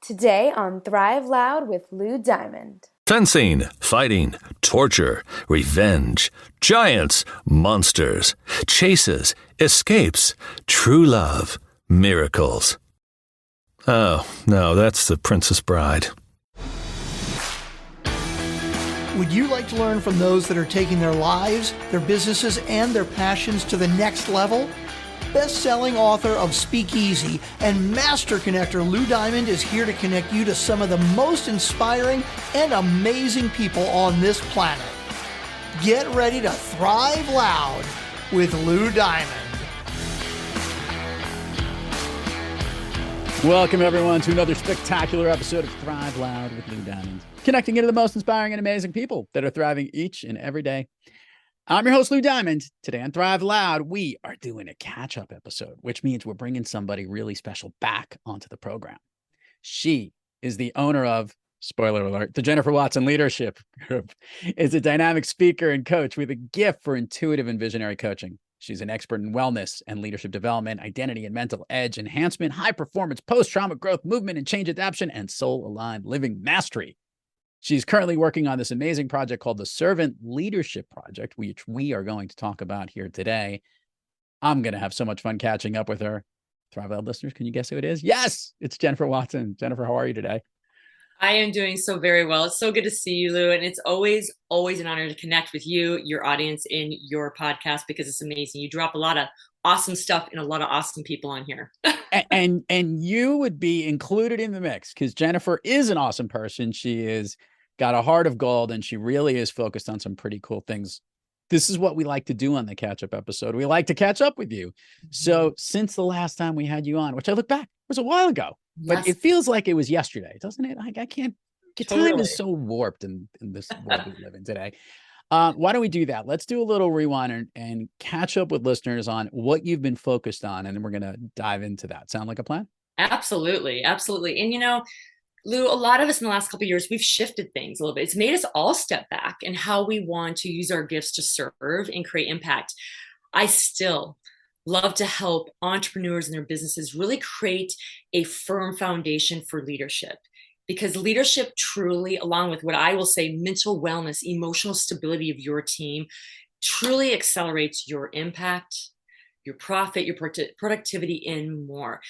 Today on Thrive Loud with Lou Diamond. Fencing, fighting, torture, revenge, giants, monsters, chases, escapes, true love, miracles. Oh, no, that's The Princess Bride. Would you like to learn from those that are taking their lives, their businesses, and their passions to the next level? Best-selling author of Speakeasy and master connector Lou Diamond is here to connect you to some of the most inspiring and amazing people on this planet. Get ready to thrive loud with Lou Diamond. Welcome, everyone, to another spectacular episode of Thrive Loud with Lou Diamond, connecting you to the most inspiring and amazing people that are thriving each and every day. I'm your host, Lou Diamond. Today on Thrive Loud, we are doing a catch-up episode, which means we're bringing somebody really special back onto the program. She is the owner of, spoiler alert, the Jennifer Watson Leadership Group, is a dynamic speaker and coach with a gift for intuitive and visionary coaching. She's an expert in wellness and leadership development, identity and mental edge enhancement, high performance, post-trauma growth, movement and change adaptation, and soul-aligned living mastery. She's currently working on this amazing project called the Servant Leadership Project, which we are going to talk about here today. I'm going to have so much fun catching up with her. Thrive Loud listeners, can you guess who it is? Yes, it's Jennifer Watson. Jennifer, how are you today? I am doing so very well. It's so good to see you, Lou. And it's always an honor to connect with you, your audience in your podcast, because it's amazing. You drop a lot of awesome stuff and a lot of awesome people on here. and you would be included in the mix because Jennifer is an awesome person. She is got a heart of gold and she really is focused on some pretty cool things. This is what we like to do on the catch-up episode. We like to catch up with you. So since the last time we had you on, which I look back, it was a while ago, but it feels like it was yesterday, doesn't it? I can't get Totally. Time is so warped in this world we live in today. Why don't we do that? Let's do a little rewind and catch up with listeners on what you've been focused on. And then we're going to dive into that. Sound like a plan? Absolutely. Absolutely. And, Lou, a lot of us in the last couple of years, we've shifted things a little bit. It's made us all step back in how we want to use our gifts to serve and create impact. I still love to help entrepreneurs and their businesses really create a firm foundation for leadership. Because leadership truly, along with what I will say, mental wellness, emotional stability of your team, truly accelerates your impact, your profit, your productivity, and more.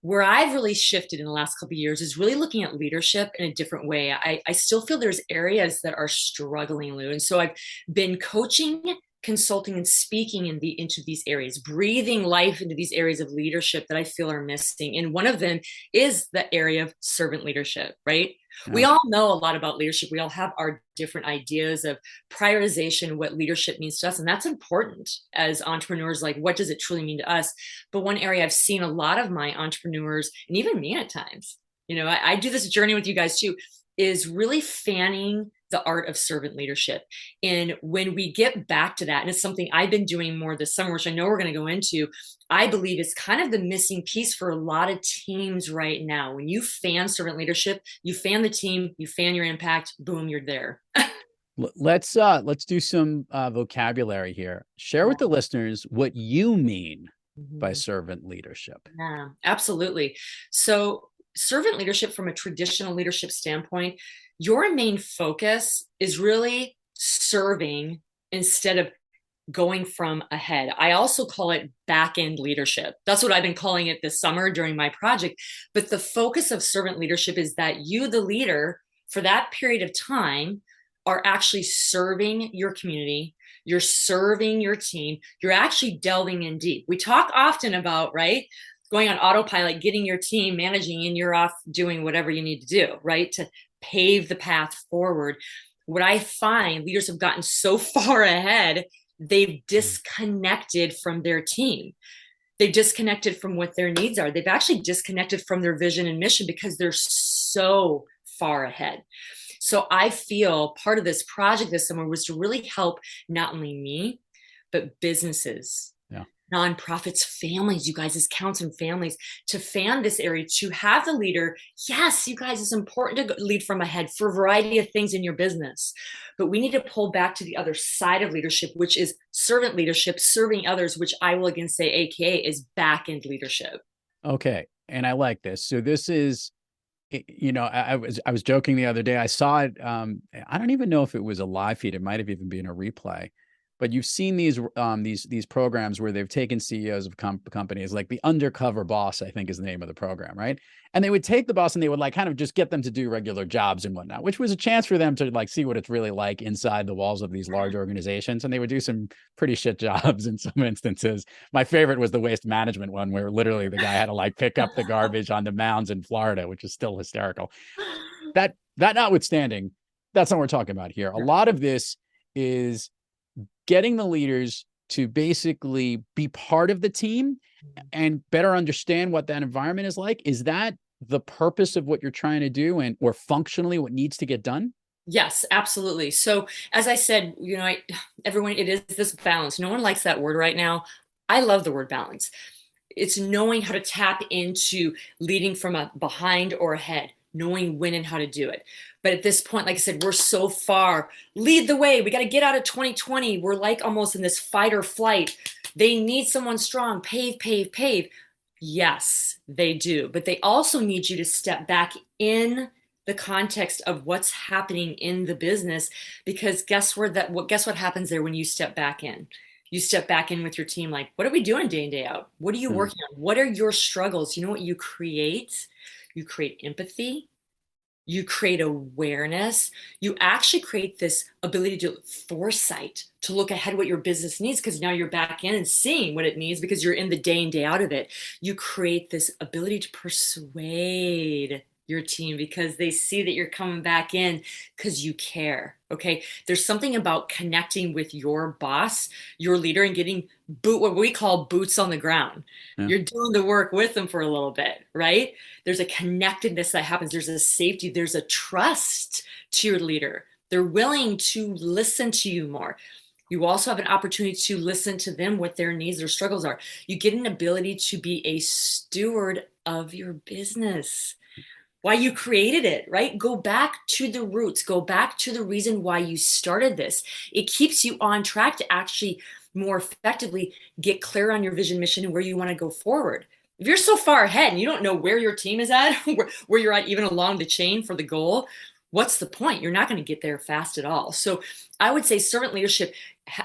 Where I've really shifted in the last couple of years is really looking at leadership in a different way. I still feel there's areas that are struggling, Lou. And so I've been coaching, consulting, and speaking into these areas, breathing life into these areas of leadership that I feel are missing. And one of them is the area of servant leadership, right? Yeah. We all know a lot about leadership. We all have our different ideas of prioritization, what leadership means to us. And that's important as entrepreneurs, like what does it truly mean to us? But one area I've seen a lot of my entrepreneurs, and even me at times, I do this journey with you guys too, is really fanning the art of servant leadership. And when we get back to that, and it's something I've been doing more this summer, which I know we're going to go into, I believe is kind of the missing piece for a lot of teams right now. When you fan servant leadership, you fan the team, you fan your impact, boom, you're there. Let's do some vocabulary here. Share with the listeners what you mean by servant leadership. Yeah, absolutely. So servant leadership from a traditional leadership standpoint, your main focus is really serving instead of going from ahead. I also call it back-end leadership. That's what I've been calling it this summer during my project. But the focus of servant leadership is that you, the leader, for that period of time, are actually serving your community. You're serving your team. You're actually delving in deep. We talk often about, right, going on autopilot, getting your team managing, and you're off doing whatever you need to do, right, to pave the path forward. What I find leaders have gotten so far ahead, they've disconnected from their team. They've disconnected from what their needs are. They've actually disconnected from their vision and mission because they're so far ahead. So I feel part of this project this summer was to really help not only me, but businesses, nonprofits, families, you guys, as counseling families, to fan this area, to have the leader. Yes, you guys, it's important to lead from ahead for a variety of things in your business, but we need to pull back to the other side of leadership, which is servant leadership, serving others, which I will again say, AKA, is back-end leadership. Okay. And I like this. So this is I was joking the other day. I saw it. I don't even know if it was a live feed. It might have even been a replay. But you've seen these programs where they've taken CEOs of companies, like the Undercover Boss, I think is the name of the program, right? And they would take the boss and they would like kind of just get them to do regular jobs and whatnot, which was a chance for them to like see what it's really like inside the walls of these large organizations. And they would do some pretty shit jobs in some instances. My favorite was the waste management one, where literally the guy had to like pick up the garbage on the mounds in Florida, which is still hysterical. That notwithstanding, that's not what we're talking about here. A lot of this is getting the leaders to basically be part of the team and better understand what that environment is like. Is that the purpose of what you're trying to do, and or functionally what needs to get done? Yes, absolutely. So as I said, everyone, it is this balance. No one likes that word right now. I love the word balance. It's knowing how to tap into leading from a behind or ahead, knowing when and how to do it. But at this point, like I said, we're so far. Lead the way. We got to get out of 2020. We're like almost in this fight or flight. They need someone strong. Pave, pave, pave. Yes, they do. But they also need you to step back in the context of what's happening in the business, because guess what happens there when you step back in? You step back in with your team, like, what are we doing day in, day out? What are you working on? What are your struggles? You know what you create? You create empathy. You create awareness. You actually create this ability to foresight, to look ahead what your business needs, because now you're back in and seeing what it needs because you're in the day in, day out of it. You create this ability to persuade your team because they see that you're coming back in because you care. Okay. There's something about connecting with your boss, your leader, and getting what we call boots on the ground. Yeah. You're doing the work with them for a little bit, right? There's a connectedness that happens. There's a safety. There's a trust to your leader. They're willing to listen to you more. You also have an opportunity to listen to them, what their needs, their struggles are. You get an ability to be a steward of your business. Why you created it, right? Go back to the roots, go back to the reason why you started this. It keeps you on track to actually more effectively get clear on your vision, mission, and where you want to go forward. If you're so far ahead and you don't know where your team is at, where you're at even along the chain for the goal, what's the point? You're not going to get there fast at all. So I would say servant leadership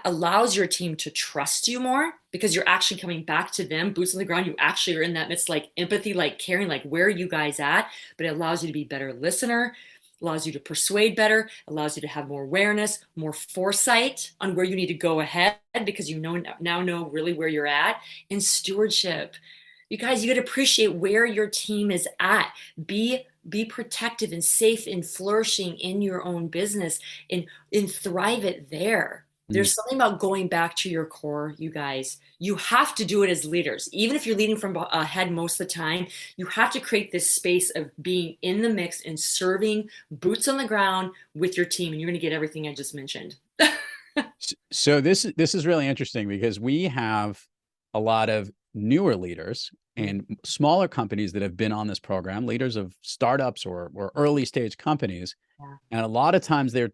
allows your team to trust you more because you're actually coming back to them, boots on the ground. You actually are in that midst, like empathy, like caring, like where are you guys at? But it allows you to be a better listener, allows you to persuade better, allows you to have more awareness, more foresight on where you need to go ahead because you now know really where you're at. And stewardship. You guys, you got to appreciate where your team is at. Be protective and safe and flourishing in your own business and thrive it there. There's something about going back to your core, you guys. You have to do it as leaders. Even if you're leading from ahead most of the time, you have to create this space of being in the mix and serving boots on the ground with your team. And you're going to get everything I just mentioned. So this is really interesting because we have a lot of newer leaders and smaller companies that have been on this program, leaders of startups or early stage companies. Yeah. And a lot of times they're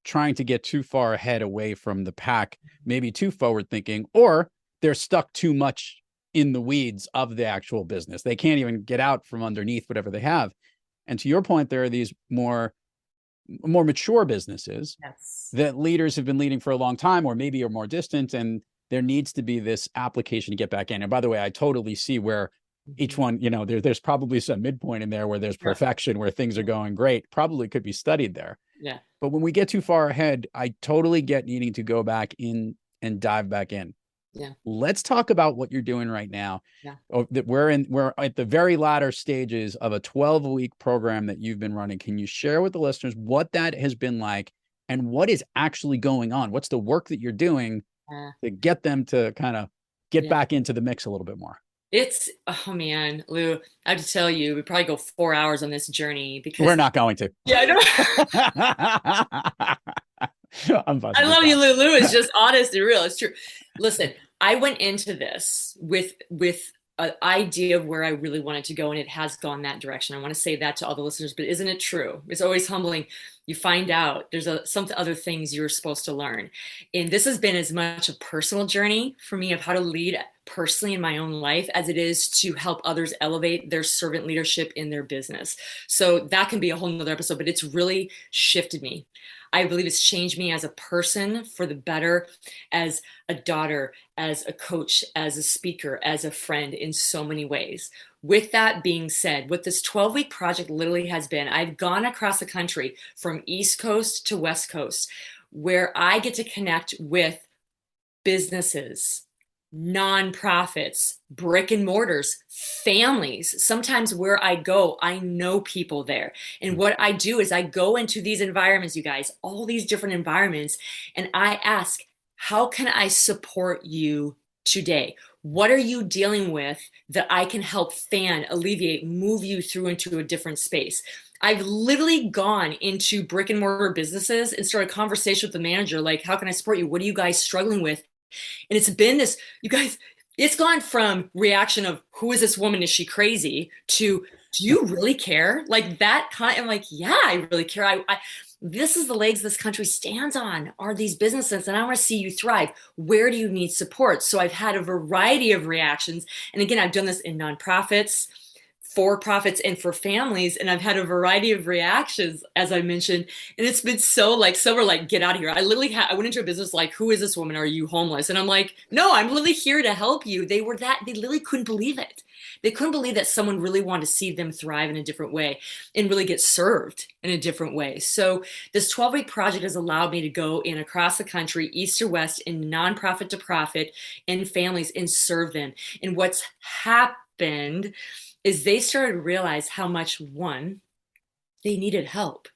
trying to get too far ahead away from the pack, maybe too forward thinking, or they're stuck too much in the weeds of the actual business. They can't even get out from underneath whatever they have. And to your point, there are these more mature businesses that leaders have been leading for a long time, or maybe are more distant, and there needs to be this application to get back in. And by the way, I totally see where each one, there's probably some midpoint in there where there's perfection, where things are going great, probably could be studied there. Yeah. But when we get too far ahead, I totally get needing to go back in and dive back in. Yeah. Let's talk about what you're doing right now. Yeah. We're at the very latter stages of a 12-week program that you've been running. Can you share with the listeners what that has been like and what is actually going on? What's the work that you're doing to get them to kind of get back into the mix a little bit more? Oh man, Lou, I have to tell you, we probably go 4 hours on this journey because we're not going to. Yeah, I know. I love you, Lou. Lou is just honest and real. It's true. Listen, I went into this with an idea of where I really wanted to go, and it has gone that direction. I want to say that to all the listeners, but isn't it true? It's always humbling. You find out there's some other things you're supposed to learn. And this has been as much a personal journey for me of how to lead personally in my own life as it is to help others elevate their servant leadership in their business. So that can be a whole nother episode, but it's really shifted me. I believe it's changed me as a person for the better, as a daughter, as a coach, as a speaker, as a friend in so many ways. With that being said, what this 12-week project literally has been, I've gone across the country from East Coast to West Coast, where I get to connect with businesses, nonprofits, brick and mortars, families. Sometimes where I go, I know people there. And what I do is I go into these environments, you guys, all these different environments, and I ask, how can I support you today? What are you dealing with that I can help alleviate, move you through into a different space? I've literally gone into brick and mortar businesses and started a conversation with the manager, like, how can I support you? What are you guys struggling with? And it's been this, you guys, it's gone from reaction of who is this woman? Is she crazy? To, do you really care? Like that kind. I'm like, yeah, I really care. This is the legs this country stands on, are these businesses, and I want to see you thrive. Where do you need support? So I've had a variety of reactions. And again, I've done this in nonprofits, for profits, and for families. And I've had a variety of reactions, as I mentioned. And it's been so like, some are like, get out of here. I literally I went into a business like, who is this woman? Are you homeless? And I'm like, no, I'm literally here to help you. They literally couldn't believe it. They couldn't believe that someone really wanted to see them thrive in a different way and really get served in a different way. So this 12-week project has allowed me to go in across the country, east to west, in nonprofit to profit, and families, and serve them. And what's happened is they started to realize how much, one, they needed help.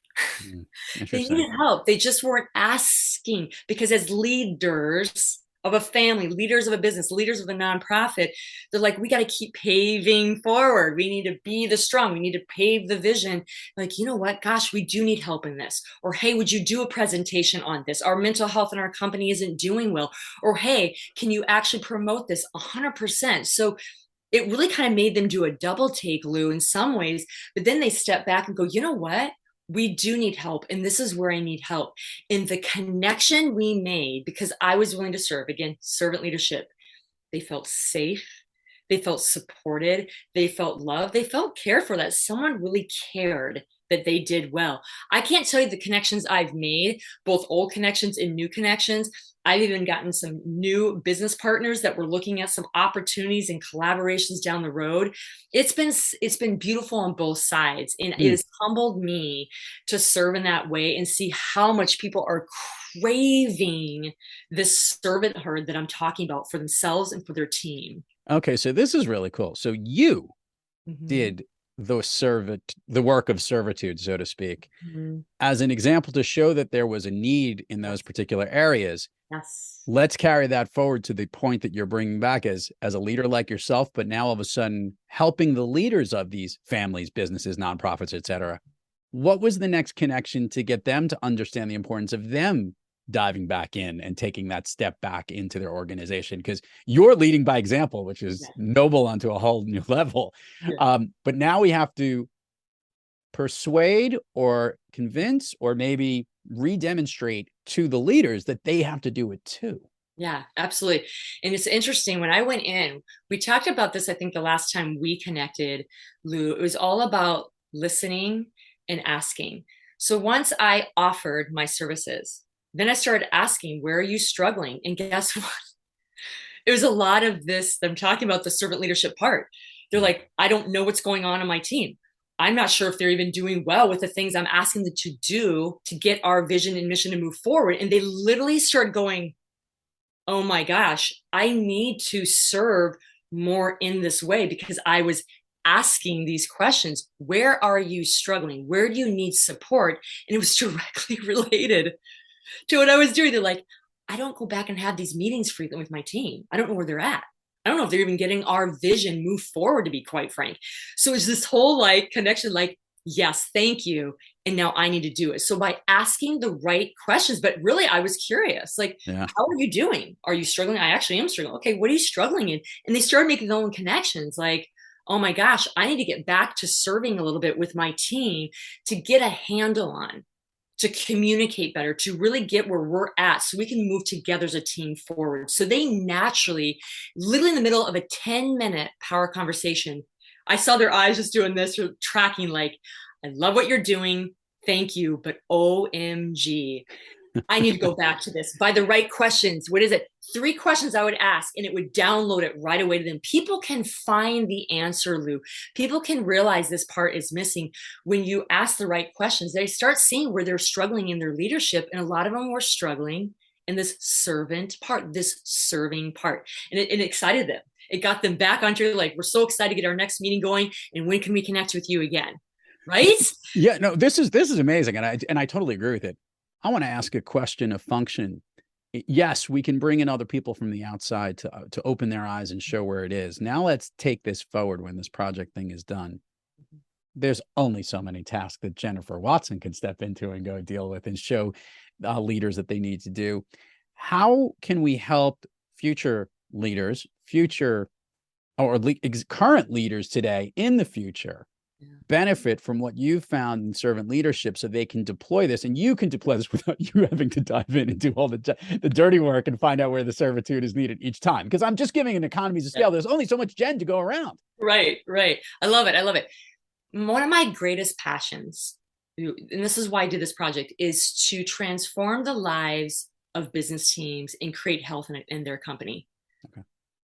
They needed help. They just weren't asking, because as leaders of a family, leaders of a business, leaders of a nonprofit, they're like, we got to keep paving forward. We need to be the strong. We need to pave the vision. Like, you know what? Gosh, we do need help in this. Or, hey, would you do a presentation on this? Our mental health in our company isn't doing well. Or, hey, can you actually promote this 100%? So it really kind of made them do a double take, Lou, in some ways. But then they step back and go, you know what? We do need help. And this is where I need help. In the connection we made, because I was willing to serve, again, servant leadership, they felt safe. They felt supported. They felt loved. They felt cared for, that someone really cared that they did well. I can't tell you the connections I've made, both old connections and new connections. I've even gotten some new business partners that were looking at some opportunities and collaborations down the road. It's been beautiful on both sides. And it has humbled me to serve in that way and see how much people are craving this servanthood that I'm talking about for themselves and for their team. Okay, so this is really cool. So you did the work of servitude, so to speak, as an example to show that there was a need in those particular areas. Yes. Let's carry that forward to the point that you're bringing back as a leader like yourself, but now all of a sudden helping the leaders of these families, businesses, nonprofits, et cetera. What was the next connection to get them to understand the importance of them diving back in and taking that step back into their organization? Because you're leading by example, which is noble onto a whole new level. But now we have to persuade or convince or maybe redemonstrate to the leaders that they have to do it too. Yeah, absolutely. And it's interesting, when I went in, we talked about this, I think the last time we connected, Lou, it was all about listening and asking. So once I offered my services, then I started asking, where are you struggling? And guess what? It was a lot of this, I'm talking about the servant leadership part. They're like, I don't know what's going on my team. I'm not sure if they're even doing well with the things I'm asking them to do to get our vision and mission to move forward. And they literally started going, oh my gosh, I need to serve more in this way, because I was asking these questions. Where are you struggling? Where do you need support? And it was directly related to what I was doing. They're like, I don't go back and have these meetings frequently with my team. I don't know where they're at. I don't know if they're even getting our vision move forward, to be quite frank. So it's this whole like connection, like, yes, thank you. And now I need to do it. So by asking the right questions, but really I was curious, like, how are you doing? Are you struggling? I actually am struggling. Okay, what are you struggling in? And they started making their own connections, like, oh my gosh, I need to get back to serving a little bit with my team to get a handle on, to communicate better, to really get where we're at so we can move together as a team forward. So they naturally, literally in the middle of a 10-minute power conversation, I saw their eyes just doing this, or tracking like, I love what you're doing. Thank you. But OMG, I need to go back to this. By the right questions. What is it? 3 questions I would ask, and it would download it right away to them. People can find the answer, Lou. People can realize this part is missing. When you ask the right questions, they start seeing where they're struggling in their leadership. And a lot of them were struggling in this servant part, this serving part. And it excited them. It got them back onto, like, we're so excited to get our next meeting going. And when can we connect with you again? Right? Yeah, no, this is amazing. And I totally agree with it. I want to ask a question of function. Yes, we can bring in other people from the outside to open their eyes and show where it is. Now let's take this forward when this project thing is done. There's only so many tasks that Jennifer Watson can step into and go deal with and show leaders that they need to do. How can we help future leaders, current leaders today in the future benefit from what you've found in servant leadership so they can deploy this, and you can deploy this without you having to dive in and do all the dirty work and find out where the servitude is needed each time? Because I'm just giving an economies of scale. There's only so much Jen to go around. Right. I love it. One of my greatest passions, and this is why I did this project, is to transform the lives of business teams and create health in their company. Okay.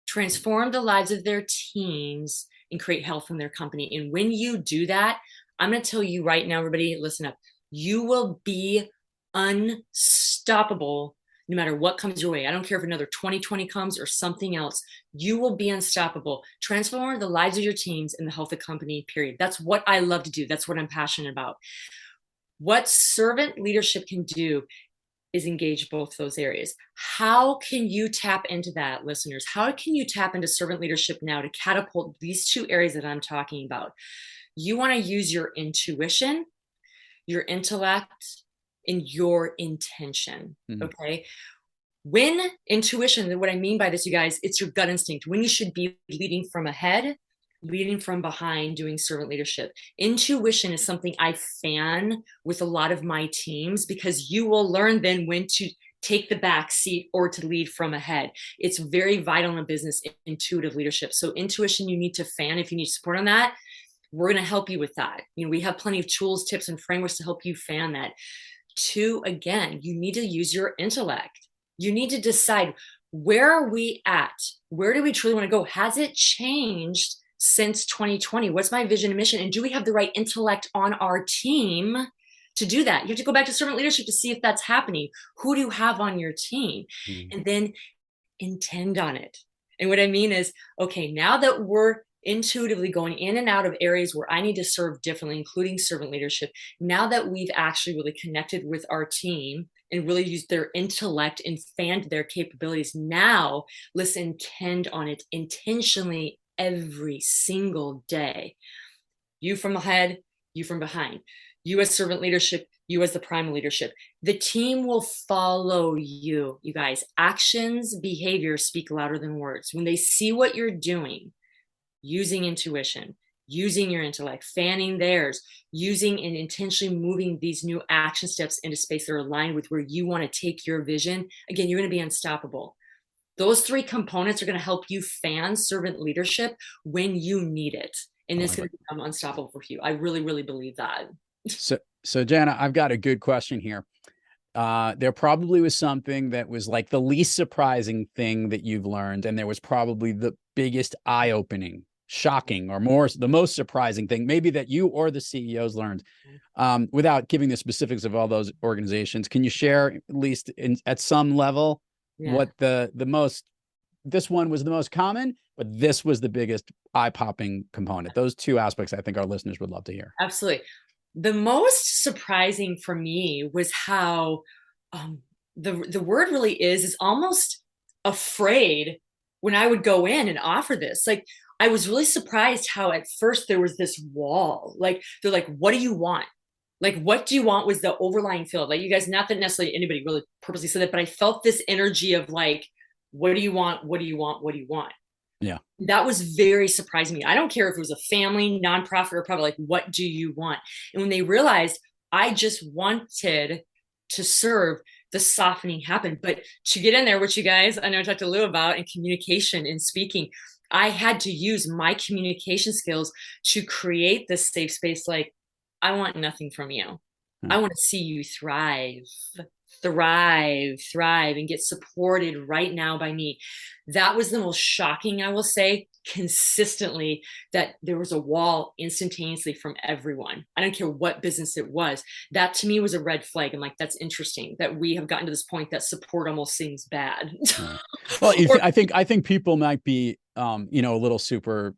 Transform the lives of their teams and create health in their company. And when you do that, I'm going to tell you right now, everybody, listen up. You will be unstoppable no matter what comes your way. I don't care if another 2020 comes or something else. You will be unstoppable. Transform the lives of your teams and the health of the company, period. That's what I love to do. That's what I'm passionate about. What servant leadership can do is engage both those areas. How can you tap into that, listeners? How can you tap into servant leadership now to catapult these 2 areas that I'm talking about? You want to use your intuition, your intellect, and your intention. Okay. When intuition, what I mean by this, you guys, it's your gut instinct. When you should be leading from ahead, leading from behind, doing servant leadership. Intuition is something I fan with a lot of my teams, because you will learn then when to take the back seat or to lead from ahead. It's very vital in a business, intuitive leadership. So intuition, you need to fan. If you need support on that, we're going to help you with that. We have plenty of tools, tips, and frameworks to help you fan that. 2, again, you need to use your intellect. You need to decide, where are we at? Where do we truly want to go? Has it changed since 2020? What's my vision and mission? And do we have the right intellect on our team to do that? You have to go back to servant leadership to see if that's happening. Who do you have on your team? And then intend on it. And what I mean is, okay, now that we're intuitively going in and out of areas where I need to serve differently, including servant leadership, now that we've actually really connected with our team and really used their intellect and fanned their capabilities, now let's intend on it intentionally every single day. You from ahead, you from behind. You as servant leadership, you as the prime leadership. The team will follow you, you guys. Actions, behaviors speak louder than words. When they see what you're doing, using intuition, using your intellect, fanning theirs, using and intentionally moving these new action steps into space that are aligned with where you want to take your vision, again, you're going to be unstoppable. Those 3 components are going to help you fan servant leadership when you need it. And it's going to become unstoppable for you. I really, really believe that. So Jana, I've got a good question here. There probably was something that was like the least surprising thing that you've learned, and there was probably the biggest eye-opening, shocking, or the most surprising thing, maybe that you or the CEOs learned. Without giving the specifics of all those organizations, can you share, at least at some level, what this one was the most common, but this was the biggest eye-popping component? Those 2 aspects I think our listeners would love to hear. Absolutely. The most surprising for me was how the word really is almost afraid when I would go in and offer this. Like, I was really surprised how at first there was this wall. Like, they're like, what do you want? Like, what do you want was the overlying field. Like, you guys, not that necessarily anybody really purposely said that, but I felt this energy of like, what do you want? What do you want? What do you want? Yeah. That was very surprising to me. I don't care if it was a family, nonprofit, or probably like, what do you want? And when they realized, I just wanted to serve. The softening happened. But to get in there, which you guys, I know I talked to Lou about in communication and speaking, I had to use my communication skills to create this safe space. Like, I want nothing from you. I want to see you thrive, and get supported right now by me. That was the most shocking, I will say, consistently, that there was a wall instantaneously from everyone. I don't care what business it was. That to me was a red flag. I'm like, that's interesting that we have gotten to this point that support almost seems bad. Well, I think people might be, a little super.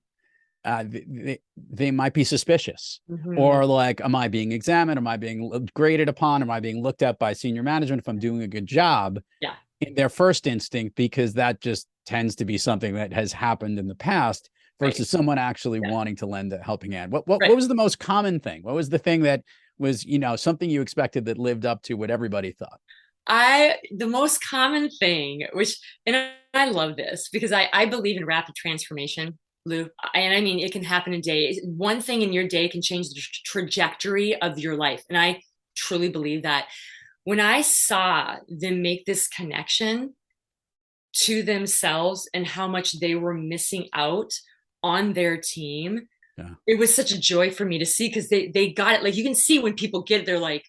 They might be suspicious, or like, am I being examined? Am I being graded upon? Am I being looked at by senior management if I'm doing a good job? Yeah. In their first instinct, because that just tends to be something that has happened in the past versus someone actually wanting to lend a helping hand. What was the most common thing? What was the thing that was, something you expected that lived up to what everybody thought? The most common thing, and I love this because I believe in rapid transformation, Lou. And I mean, it can happen in a day. One thing in your day can change the trajectory of your life. And I truly believe that. When I saw them make this connection to themselves and how much they were missing out on their team, it was such a joy for me to see, because they got it. Like, you can see when people get it, they're like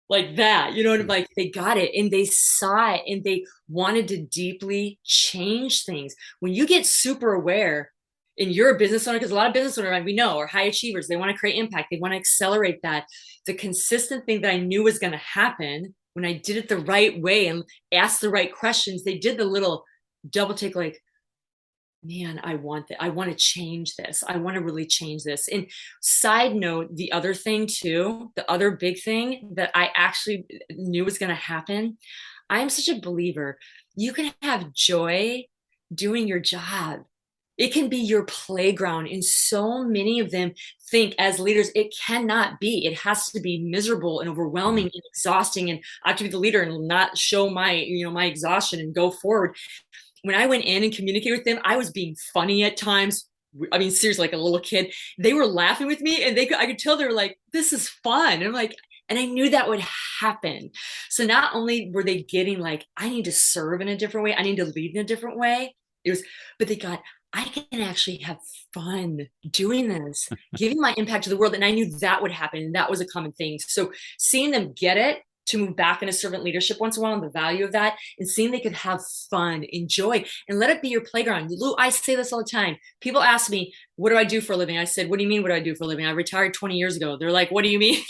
that, like they got it and they saw it and they wanted to deeply change things. When you get super aware and you're a business owner, because a lot of business owners, we know, are high achievers. They want to create impact. They want to accelerate that. The consistent thing that I knew was going to happen when I did it the right way and asked the right questions, they did the little double take, like, man, I want that. I want to change this. I want to really change this. And side note, the other thing too, the other big thing that I actually knew was going to happen, I'm such a believer. You can have joy doing your job. It can be your playground. And so many of them think as leaders, it cannot be. It has to be miserable and overwhelming and exhausting. And I have to be the leader and not show my, my exhaustion and go forward. When I went in and communicated with them, I was being funny at times. I mean, seriously, like a little kid. They were laughing with me, and I could tell they were like, this is fun. And I'm like, and I knew that would happen. So not only were they getting like, I need to serve in a different way, I need to lead in a different way. But they got, I can actually have fun doing this, giving my impact to the world. And I knew that would happen. And that was a common thing. So seeing them get it, to move back into servant leadership once in a while, and the value of that, and seeing they could have fun, enjoy, and let it be your playground. Lou, I say this all the time. People ask me, what do I do for a living? I said, what do you mean, what do I do for a living? I retired 20 years ago. They're like, what do you mean?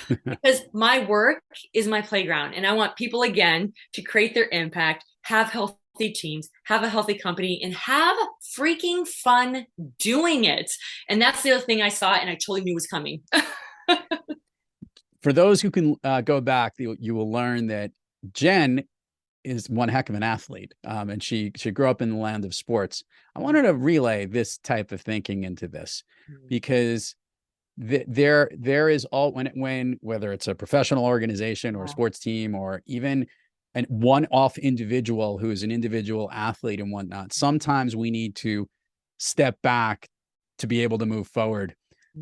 Because my work is my playground, and I want people, again, to create their impact, have healthy teams, have a healthy company, and have freaking fun doing it. And that's the other thing I saw, and I totally knew was coming. For those who can go back, you will learn that Jen is one heck of an athlete, and she grew up in the land of sports. I wanted to relay this type of thinking into this, because there is all when whether it's a professional organization or a sports team or even an one-off individual who is an individual athlete and whatnot, sometimes we need to step back to be able to move forward.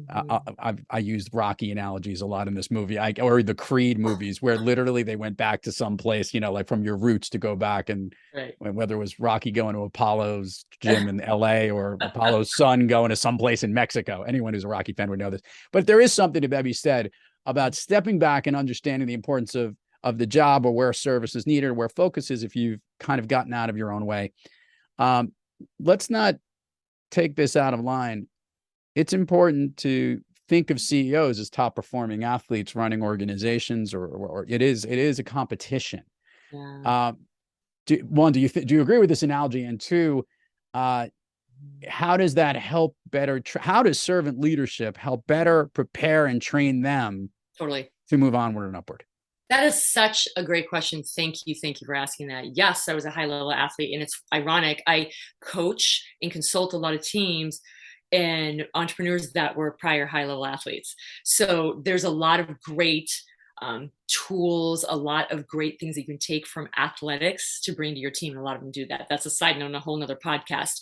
I used Rocky analogies a lot in this movie, or the Creed movies, where literally they went back to some place, like from your roots to go back. And whether it was Rocky going to Apollo's gym in LA or Apollo's son going to someplace in Mexico, anyone who's a Rocky fan would know this. But there is something to be said about stepping back and understanding the importance of the job, or where service is needed, or where focus is, if you've kind of gotten out of your own way. Let's not take this out of line. It's important to think of CEOs as top performing athletes running organizations, or it is a competition. Yeah. Do you agree with this analogy? And two, how does that help better? How does servant leadership help better prepare and train them totally to move onward and upward? That is such a great question. Thank you for asking that. Yes, I was a high level athlete, and it's ironic. I coach and consult a lot of teams and entrepreneurs that were prior high-level athletes. So there's a lot of great tools, a lot of great things that you can take from athletics to bring to your team. And a lot of them do that. That's a side note on a whole nother podcast.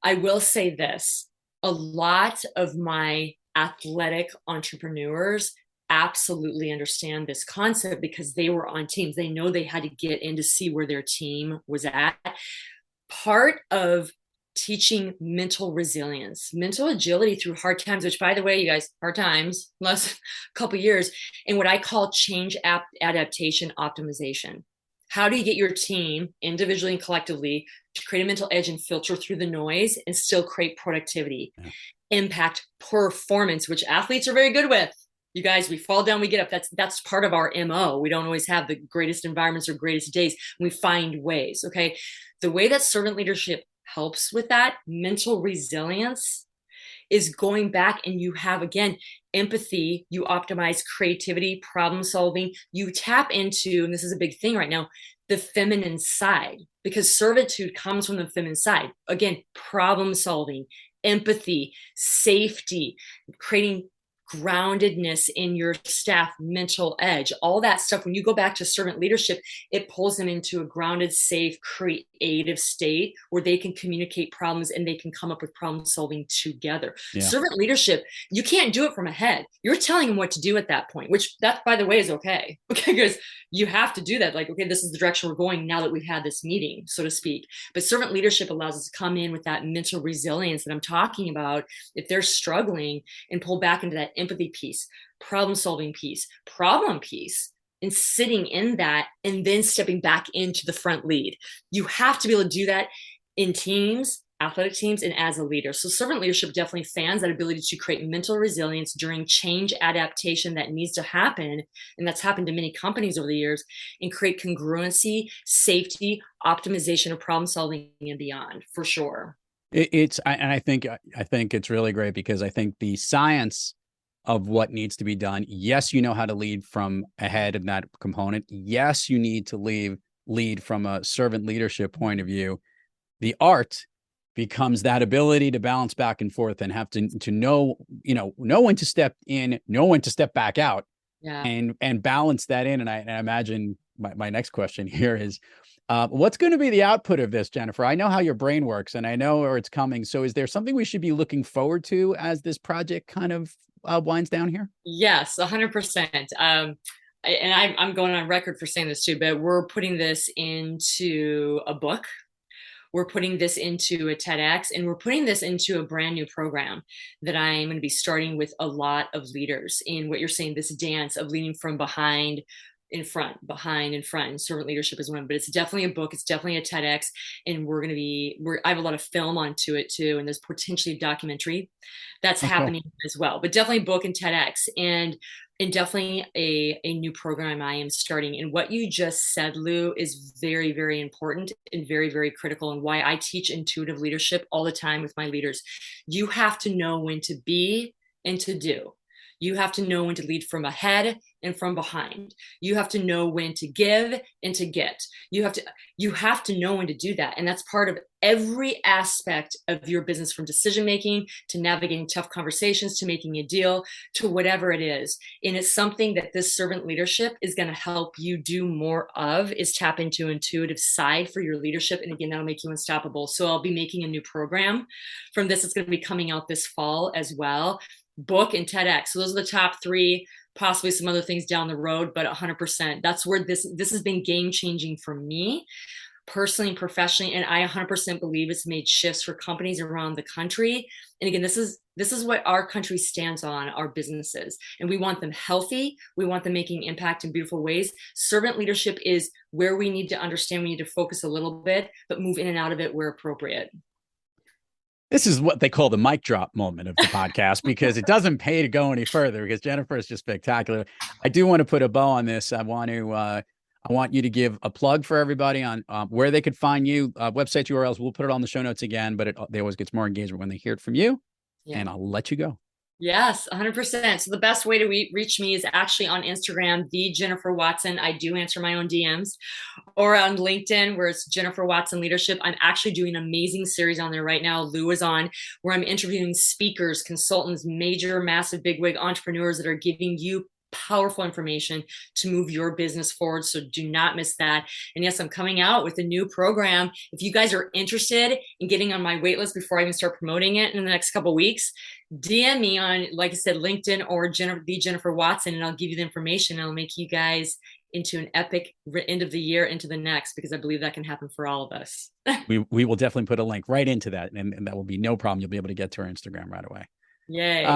I will say this, a lot of my athletic entrepreneurs absolutely understand this concept because they were on teams. They know they had to get in to see where their team was at. Part of teaching mental resilience, mental agility through hard times, which, by the way, you guys, hard times, last couple years, and what I call change adaptation optimization. How do you get your team individually and collectively to create a mental edge and filter through the noise and still create productivity, impact, performance, which athletes are very good with? You guys, we fall down, we get up. That's part of our MO. We don't always have the greatest environments or greatest days. We find ways, okay? The way that servant leadership helps with that mental resilience is going back, and you have, again, empathy, you optimize creativity, problem solving, you tap into, and this is a big thing right now, the feminine side, because servitude comes from the feminine side. Again, problem solving, empathy, safety, creating groundedness in your staff, mental edge, all that stuff. When you go back to servant leadership, it pulls them into a grounded, safe, creative state where they can communicate problems and they can come up with problem solving together. Yeah. Servant leadership, you can't do it from a head. You're telling them what to do at that point, which that, by the way, is okay. Because you have to do that. Like, okay, this is the direction we're going now that we've had this meeting, so to speak. But servant leadership allows us to come in with that mental resilience that I'm talking about. If they're struggling, and pull back into that empathy piece, problem solving piece, problem piece, and sitting in that and then stepping back into the front lead. You have to be able to do that in teams, athletic teams, and as a leader. So servant leadership definitely fans that ability to create mental resilience during change adaptation that needs to happen. And that's happened to many companies over the years, and create congruency, safety, optimization of problem solving and beyond, for sure. I think it's really great because I think the science of what needs to be done. Yes, you know how to lead from ahead of that component. Yes, you need to lead from a servant leadership point of view. The art becomes that ability to balance back and forth and have to know when to step in, know when to step back out, and balance that in. And I imagine my next question here is, what's going to be the output of this, Jennifer? I know how your brain works and I know where it's coming. So is there something we should be looking forward to as this project kind of winds down here? Yes, 100%. And I'm going on record for saying this too, but we're putting this into a book. We're putting this into a TEDx, and we're putting this into a brand new program that I'm going to be starting with a lot of leaders in what you're saying, this dance of leading from behind in front, behind in front, and servant leadership is one, but it's definitely a book. It's definitely a TEDx. And I have a lot of film onto it too. And there's potentially a documentary that's happening as well, but definitely a book and TEDx, and definitely a new program I am starting. And what you just said, Lou, is very, very important and very, very critical, and why I teach intuitive leadership all the time with my leaders. You have to know when to be and to do. You have to know when to lead from ahead and from behind. You have to know when to give and to get. You have to know when to do that. And that's part of every aspect of your business, from decision making to navigating tough conversations to making a deal to whatever it is. And it's something that this servant leadership is going to help you do more of, is tap into intuitive side for your leadership. And again, that'll make you unstoppable. So I'll be making a new program from this. It's going to be coming out this fall as well. Book and TEDx. So those are the top three, possibly some other things down the road, but 100%. That's where this has been game changing for me personally and professionally. And I 100% believe it's made shifts for companies around the country. And again, this is what our country stands on, our businesses. And we want them healthy. We want them making impact in beautiful ways. Servant leadership is where we need to understand, we need to focus a little bit, but move in and out of it where appropriate. This is what they call the mic drop moment of the podcast, because it doesn't pay to go any further, because Jennifer is just spectacular. I do want to put a bow on this. I want you to give a plug for everybody on where they could find you, website URLs. We'll put it on the show notes again, but they always gets more engagement when they hear it from you. Yeah. And I'll let you go. Yes, 100%. So the best way to reach me is actually on Instagram, the Jennifer Watson. I do answer my own DMs, or on LinkedIn, where it's Jennifer Watson Leadership. I'm actually doing an amazing series on there right now. Lou is on, where I'm interviewing speakers, consultants, major, massive, bigwig entrepreneurs that are giving you powerful information to move your business forward. So do not miss that. And yes, I'm coming out with a new program. If you guys are interested in getting on my wait list before I even start promoting it in the next couple of weeks, DM me on, like I said, LinkedIn or Jennifer Watson, and I'll give you the information. I'll make you guys into an epic end of the year into the next, because I believe that can happen for all of us. We will definitely put a link right into that, and that will be no problem. You'll be able to get to our Instagram right away. Yay.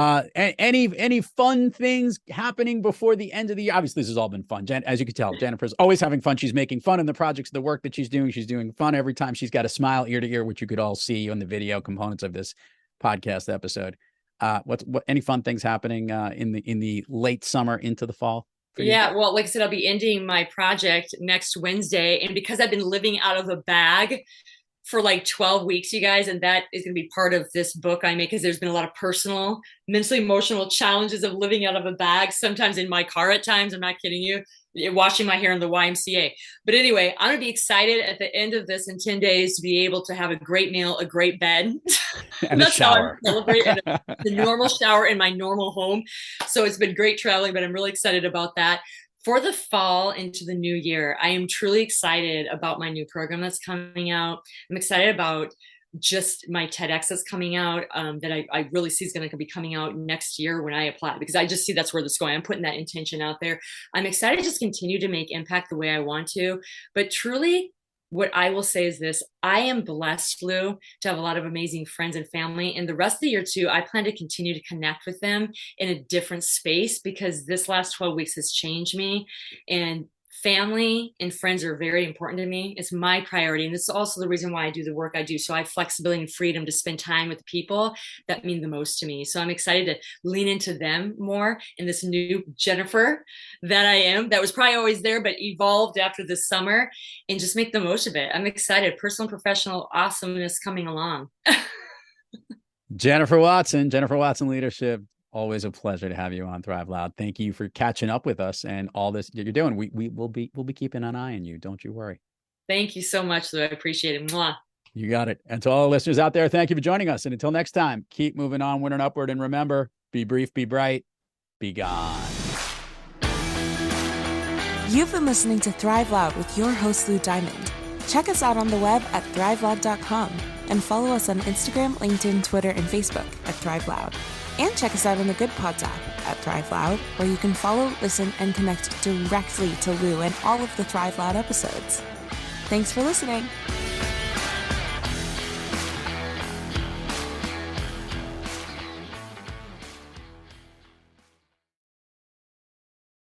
Any fun things happening before the end of the year? Obviously, this has all been fun. As you can tell, Jennifer's always having fun. She's making fun in the projects, the work that she's doing. She's doing fun every time. She's got a smile ear to ear, which you could all see on the video components of this podcast episode. What any fun things happening in the late summer into the fall? Yeah, well, like I said, I'll be ending my project next Wednesday. And because I've been living out of a bag for like 12 weeks, you guys, and that is going to be part of this book I make, because there's been a lot of personal, mentally emotional challenges of living out of a bag, sometimes in my car at times. I'm not kidding you. Washing my hair in the YMCA. But anyway, I'm going to be excited at the end of this in 10 days to be able to have a great meal, a great bed. And a shower. How I'm celebrating the normal shower in my normal home. So it's been great traveling, but I'm really excited about that. For the fall into the new year, I am truly excited about my new program that's coming out. I'm excited about just my TEDx that's coming out, that I really see is going to be coming out next year when I apply, because I just see that's where this is going. I'm putting that intention out there. I'm excited to just continue to make impact the way I want to, but truly what I will say is this: I am blessed, Lou, to have a lot of amazing friends and family. And the rest of the year too, I plan to continue to connect with them in a different space, because this last 12 weeks has changed me, and family and friends are very important to me. It's my priority. And this is also the reason why I do the work I do. So I have flexibility and freedom to spend time with people that mean the most to me. So I'm excited to lean into them more in this new Jennifer that I am, that was probably always there, but evolved after this summer, and just make the most of it. I'm excited. Personal and professional awesomeness coming along. Jennifer Watson Leadership. Always a pleasure to have you on Thrive Loud. Thank you for catching up with us and all this that you're doing. We'll be keeping an eye on you. Don't you worry. Thank you so much, Lou. I appreciate it. Mwah. You got it. And to all the listeners out there, thank you for joining us. And until next time, keep moving onward and upward. And remember, be brief, be bright, be gone. You've been listening to Thrive Loud with your host, Lou Diamond. Check us out on the web at thriveloud.com and follow us on Instagram, LinkedIn, Twitter, and Facebook at Thrive Loud. And check us out on the Good Pods app at Thrive Loud, where you can follow, listen, and connect directly to Lou and all of the Thrive Loud episodes. Thanks for listening.